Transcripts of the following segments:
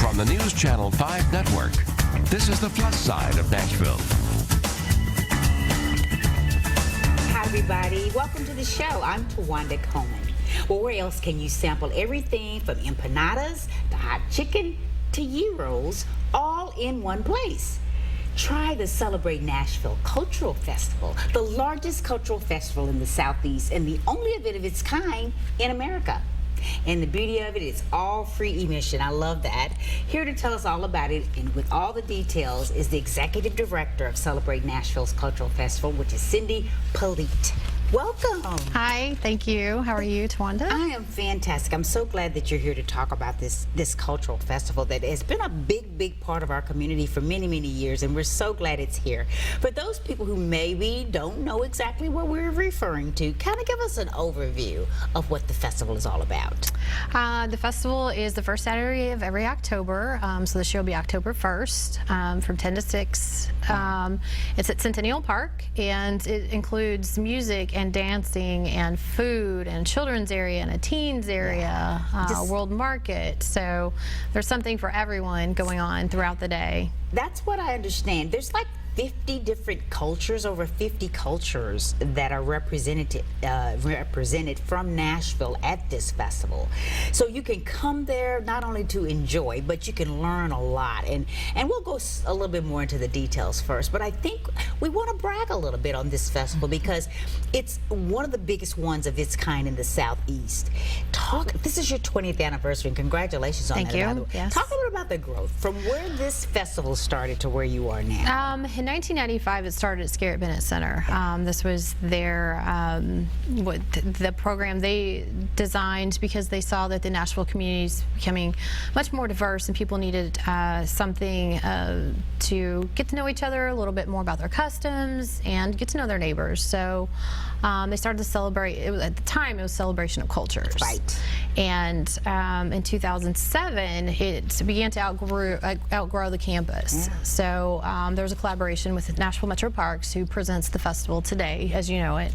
From the News Channel 5 network, this is the Plus Side of Nashville. Hi, everybody. Welcome to the show. I'm Tawanda Coleman. Well, where else can you sample everything from empanadas to hot chicken to gyros all in one place? Try the Celebrate Nashville Cultural Festival, the largest cultural festival in the Southeast and the only event of its kind in America. And the beauty of it is all free admission. I love that. Here to tell us all about it and with all the details is the Executive Director of Celebrate Nashville's Cultural Festival, which is Cindy Polite. Welcome. Hi, thank you. How are you, Tawanda? I am fantastic. I'm so glad that you're here to talk about this cultural festival that has been a big part of our community for many years, and we're so glad it's here. For those people who maybe don't know exactly what we're referring to, kind of give us an overview of what the festival is all about. The festival is the first Saturday of every October, so the show will be October 1st from 10 to 6. It's at Centennial Park, and it includes music and dancing and food and children's area and a teens area, world market. So there's something for everyone going on throughout the day. That's what I understand. There's like 50 different cultures, over 50 cultures that are represented from Nashville at this festival. So you can come there not only to enjoy, but you can learn a lot. And we'll go a little bit more into the details first. But I think we want to brag a little bit on this festival because it's one of the biggest ones of its kind in the Southeast. This is your 20th anniversary, and congratulations on that. Thank you. Yes. Talk a little about the growth from where this festival started to where you are now. In 1995, it started at Scarrett Bennett Center. This was their the program they designed because they saw that the Nashville community is becoming much more diverse, and people needed something to get to know each other a little bit more about their customs and get to know their neighbors. So they started to celebrate. At the time, it was Celebration of Cultures. Right. And in 2007, it began to outgrow the campus. So there was a collaboration with Nashville Metro Parks, who presents the festival today, as you know it.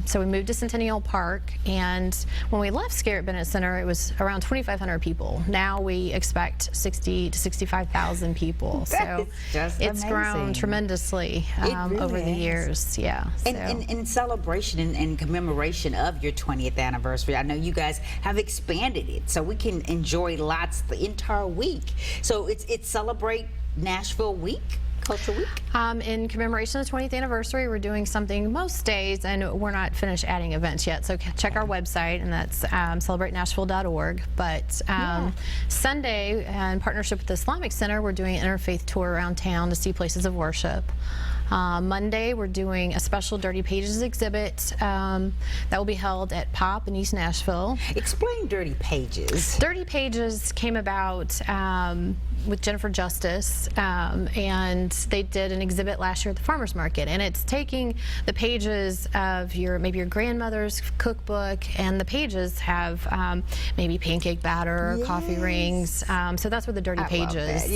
So we moved to Centennial Park, and when we left Scarrett Bennett Center, it was around 2,500 people. Now we expect 60 to 65,000 people. So it's grown tremendously over the years. Yeah. And in celebration and commemoration of your 20th anniversary, I know you guys have expanded it so we can enjoy lots the entire week. So it's Celebrate Nashville Week. Culture Week? In commemoration of the 20th anniversary, we're doing something most days, and we're not finished adding events yet, so check our website, and that's celebratenashville.org. But Sunday, in partnership with the Islamic Center, we're doing an interfaith tour around town to see places of worship. Monday, we're doing a special Dirty Pages exhibit that will be held at Pop in East Nashville. Explain Dirty Pages. Dirty Pages came about with Jennifer Justice, and they did an exhibit last year at the farmers market, and it's taking the pages of maybe your grandmother's cookbook, and the pages have maybe pancake batter, coffee rings, so that's where the Dirty Pages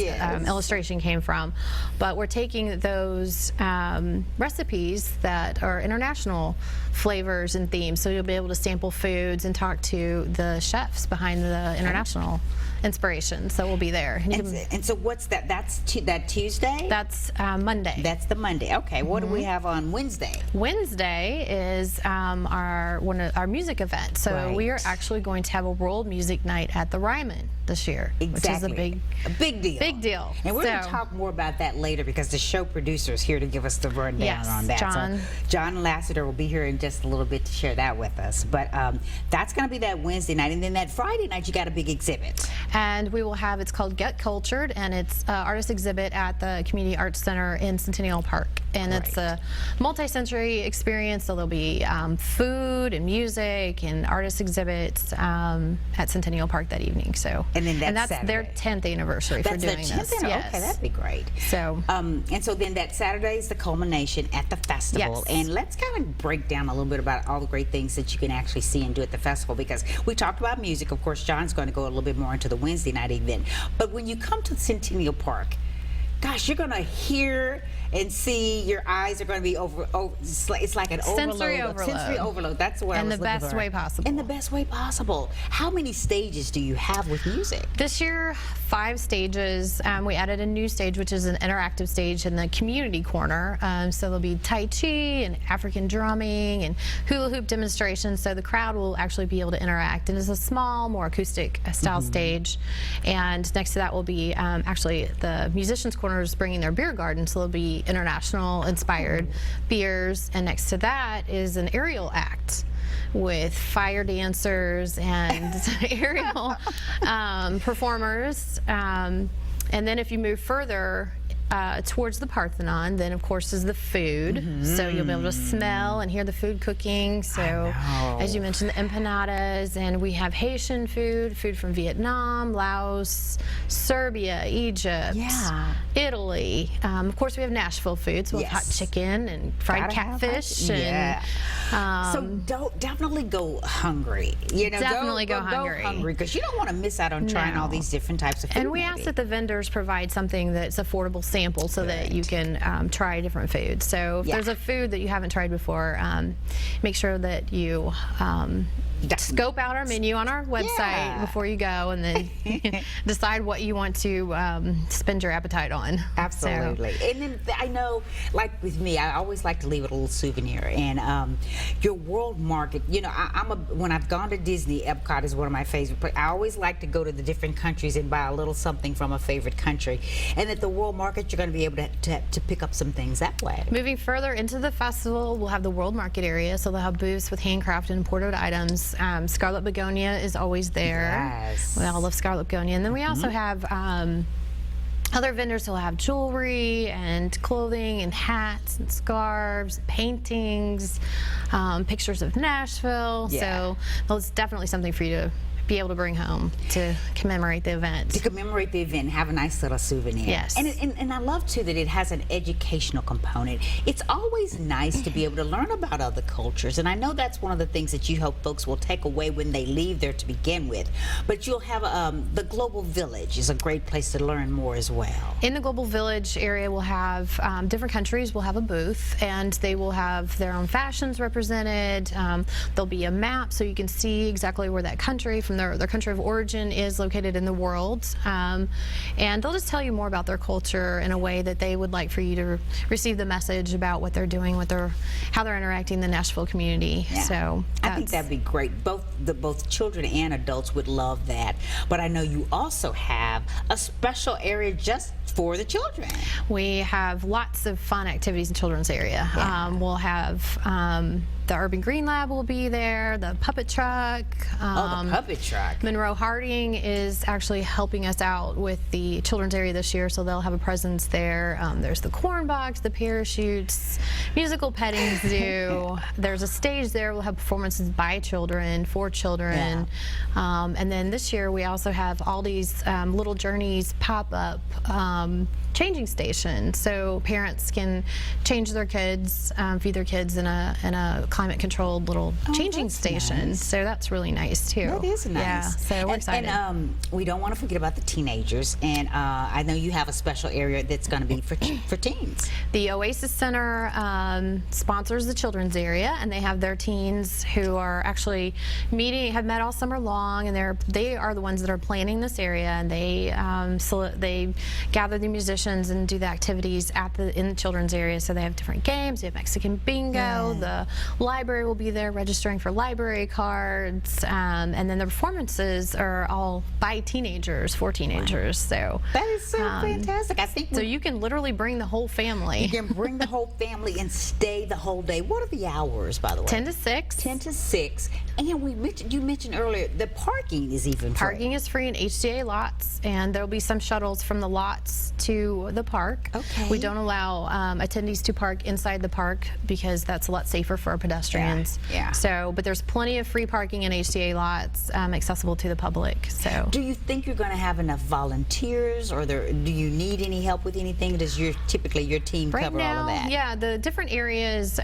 illustration came from. But we're taking those recipes that are international flavors and themes, so you'll be able to sample foods and talk to the chefs behind the international inspiration. So we'll be there. And so what's that? That's that Tuesday? That's Monday. That's the Monday. Okay. What do we have on Wednesday? Wednesday is our music event. So we are actually going to have a world music night at the Ryman this year, which is a big deal. Big deal. And we're going to talk more about that later because the show producer is here to give us the rundown on that. John. So John Lassiter will be here in just a little bit to share that with us. But that's going to be that Wednesday night, and then that Friday night you got a big exhibit. And we will have, it's called Get Cultured, and it's an artist exhibit at the Community Arts Center in Centennial Park. And it's a multi-sensory experience, so there'll be food and music and artist exhibits at Centennial Park that evening. So, and then that's their 10th anniversary for doing this. Yes. Okay, that'd be great. So, and so then that Saturday is the culmination at the festival. And let's kind of break down a little bit about all the great things that you can actually see and do at the festival, because we talked about music. Of course, John's going to go a little bit more into the Wednesday night event. But when you come to Centennial Park, gosh, you're going to hear and see. Your eyes are going to be it's like an Sensory overload. Sensory overload. That's what I was in the looking best for. way possible. In the best way possible. How many stages do you have with music? This year, 5 stages. We added a new stage, which is an interactive stage in the community corner. So there'll be Tai Chi and African drumming and hula hoop demonstrations. So the crowd will actually be able to interact. And it's a small, more acoustic style stage. And next to that will be actually the musicians' corner is bringing their beer garden. So there'll be international inspired beers. And next to that is an aerial act with fire dancers and aerial performers. And then if you move further towards the Parthenon, then of course is the food. So you'll be able to smell and hear the food cooking. So as you mentioned, the empanadas, and we have Haitian food from Vietnam, Laos, Serbia, Egypt, Italy. Of course we have Nashville food, so we'll have hot chicken and fried catfish. So definitely go hungry. You know, definitely go hungry, because you don't want to miss out on trying all these different types of food. And we ask that the vendors provide something that's affordable sample so that you can try different foods. So if there's a food that you haven't tried before, make sure that you scope out our menu on our website before you go, and then decide what you want to spend your appetite on. Absolutely. So. And then I know, like with me, I always like to leave with a little souvenir. And your world market, you know, when I've gone to Disney, Epcot is one of my favorite places. I always like to go to the different countries and buy a little something from a favorite country. And at the world market, you're going to be able to pick up some things that way. Moving further into the festival, we'll have the world market area, so they'll have booths with handcrafted and imported items. Scarlet Begonia is always there. Yes. We all love Scarlet Begonia. And then we also have other vendors who will have jewelry and clothing and hats and scarves, paintings, pictures of Nashville. So it's definitely something for you to be able to bring home to commemorate the event. To commemorate the event, have a nice little souvenir. Yes. And I love too that it has an educational component. It's always nice to be able to learn about other cultures, and I know that's one of the things that you hope folks will take away when they leave there to begin with. But you'll have the Global Village is a great place to learn more as well. In the Global Village area, we'll have different countries will have a booth, and they will have their own fashions represented. There'll be a map so you can see exactly where that country from their country of origin is located in the world, and they'll just tell you more about their culture in a way that they would like for you to receive the message about what they're doing, how they're interacting in the Nashville community. So I think that'd be great. Both children and adults would love that. But I know you also have a special area just for the children. We have lots of fun activities in children's area. We'll have the Urban Green Lab will be there, the puppet truck. The puppet truck. Monroe Harding is actually helping us out with the children's area this year, so they'll have a presence there. There's the corn box, the parachutes, musical petting zoo. There's a stage there. We'll have performances by children, for children. And then this year we also have all these Little Journeys pop-up changing station, so parents can change their kids, feed their kids in a climate-controlled little changing station. Nice. So that's really nice too. That is nice. Yeah, so we're excited. And we don't want to forget about the teenagers. And I know you have a special area that's going to be for teens. The Oasis Center sponsors the children's area, and they have their teens who are actually have met all summer long, and they are the ones that are planning this area, and they gather the musicians and do the activities in the children's area. So they have different games. They have Mexican bingo. The library will be there registering for library cards, and then the performances are all by teenagers, for teenagers. So that is so fantastic. I think so. You can literally bring the whole family. You can bring the whole family and stay the whole day. What are the hours, by the way? 10 to 6. 10 to 6. And you mentioned earlier the parking is even free. Parking is free in HCA lots, and there will be some shuttles from the lots to the park. Okay. We don't allow attendees to park inside the park because that's a lot safer for our pedestrians. Yeah. So, but there's plenty of free parking in HCA lots accessible to the public. So. Do you think you're going to have enough volunteers, or do you need any help with anything? Does typically your team cover all of that? Yeah, the different areas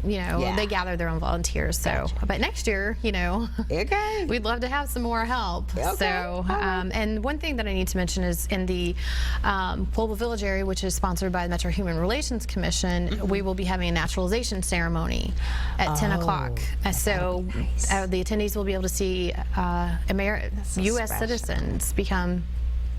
they gather their own volunteers. So, but next year, Okay. we'd love to have some more help. Okay. So, and one thing that I need to mention is in the Global Village area, which is sponsored by the Metro Human Relations Commission, we will be having a naturalization ceremony at 10 o'clock. So the attendees will be able to see U.S. citizens become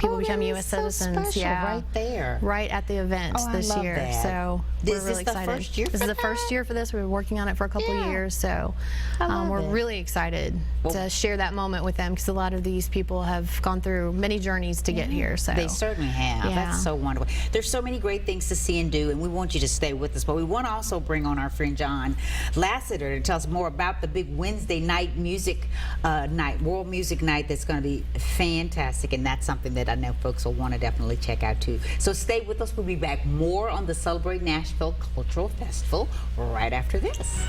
U.S. citizens. Special, right there. Right at the event this I love year. that. So we're really this excited. The first year this is the first year for this. We've been working on it for a couple of years. So we're really excited to share that moment with them, because a lot of these people have gone through many journeys to get here. So they certainly have. Yeah. That's so wonderful. There's so many great things to see and do, and we want you to stay with us. But we want to also bring on our friend John Lassiter to tell us more about the big Wednesday night music night, World Music Night, that's going to be fantastic, and that's something that I know folks will want to definitely check out too. So stay with us. We'll be back more on the Celebrate Nashville Cultural Festival right after this.